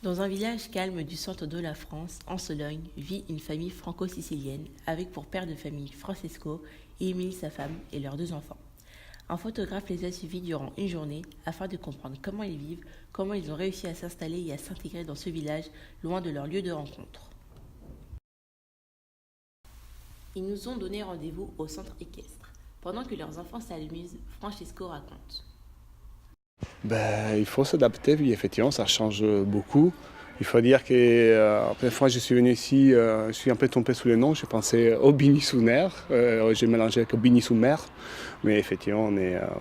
Dans un village calme du centre de la France, en Sologne, vit une famille franco-sicilienne avec pour père de famille Francesco et Émilie sa femme et leurs 2 enfants. Un photographe les a suivis durant une journée afin de comprendre comment ils vivent, comment ils ont réussi à s'installer et à s'intégrer dans ce village loin de leur lieu de rencontre. Ils nous ont donné rendez-vous au centre équestre. Pendant que leurs enfants s'amusent, Francesco raconte. Il faut s'adapter, oui, effectivement, ça change beaucoup. Il faut dire que la première fois que je suis venu ici, je suis un peu tombé sous le nom. J'ai pensé Aubigny-sous-Mer, j'ai mélangé avec Aubigny-sous-Mer. Mais effectivement,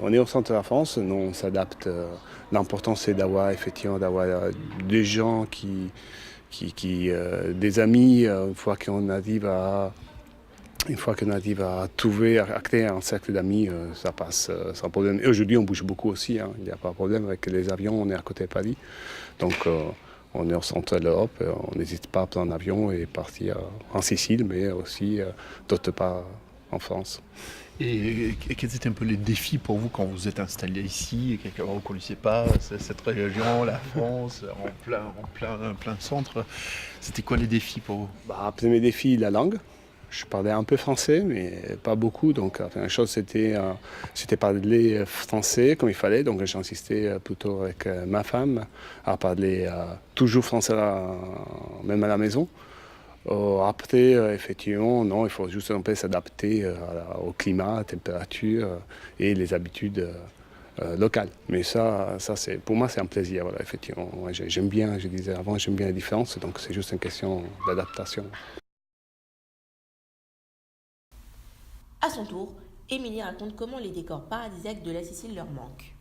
on est au centre de la France, nous on s'adapte. L'important c'est d'avoir des gens des amis, une fois qu'on arrive à trouver, à créer un cercle d'amis, ça passe sans problème. Et aujourd'hui, on bouge beaucoup aussi, hein. Il n'y a pas de problème avec les avions, on est à côté de Paris. Donc, on est au centre de l'Europe, on n'hésite pas à prendre un avion et partir en Sicile, mais aussi d'autre part en France. Et quels étaient un peu les défis pour vous quand vous êtes installé ici et que vous ne connaissiez pas cette région, la France, en plein centre? C'était quoi les défis pour vous? Premier défi, la langue. Je parlais un peu français, mais pas beaucoup. Donc, la première chose, c'était parler français comme il fallait. Donc, j'insistais plutôt avec ma femme à parler toujours français, même à la maison. Après, effectivement, non, il faut juste un peu s'adapter au climat, à la température et les habitudes locales. Mais ça pour moi, c'est un plaisir. Voilà, effectivement, moi, j'aime bien, je disais avant, j'aime bien la différence. Donc, c'est juste une question d'adaptation. À son tour, Émilie raconte comment les décors paradisiaques de la Sicile leur manquent.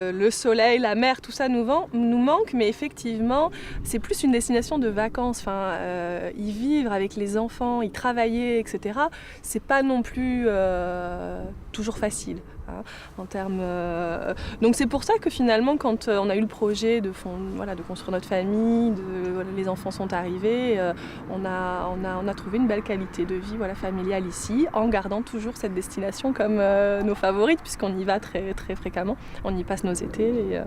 Le soleil, la mer, tout ça nous manque, mais effectivement, c'est plus une destination de vacances. Y vivre avec les enfants, y travailler, etc., c'est pas non plus toujours facile. Hein, Donc c'est pour ça que finalement, quand on a eu le projet de construire notre famille, les enfants sont arrivés, on a trouvé une belle qualité de vie familiale ici, en gardant toujours cette destination comme nos favorites, puisqu'on y va très, très fréquemment. On y passe nos étés.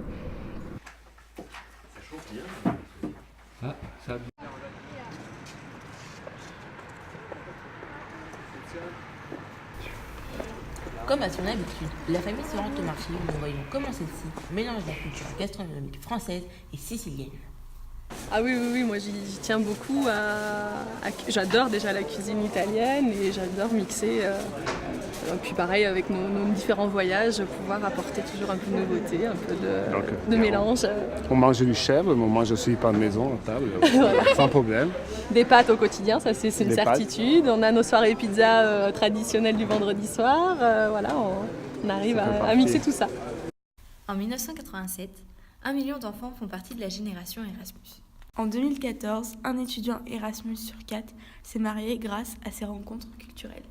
Comme à son habitude, la famille se rend au marché où nous voyons comment celle-ci mélange la culture gastronomique française et sicilienne. Ah oui, moi j'y tiens beaucoup. J'adore déjà la cuisine italienne et j'adore mixer. Puis pareil, avec nos différents voyages, pouvoir apporter toujours un peu de nouveauté, un peu de mélange. On mange du chèvre, mais on mange aussi pas de maison, à table, sans problème. Des pâtes au quotidien, ça c'est une certitude. On a nos soirées pizza traditionnelles du vendredi soir. On arrive à mixer tout ça. En 1987, 1 million d'enfants font partie de la génération Erasmus. En 2014, un étudiant Erasmus sur 4 s'est marié grâce à ces rencontres culturelles.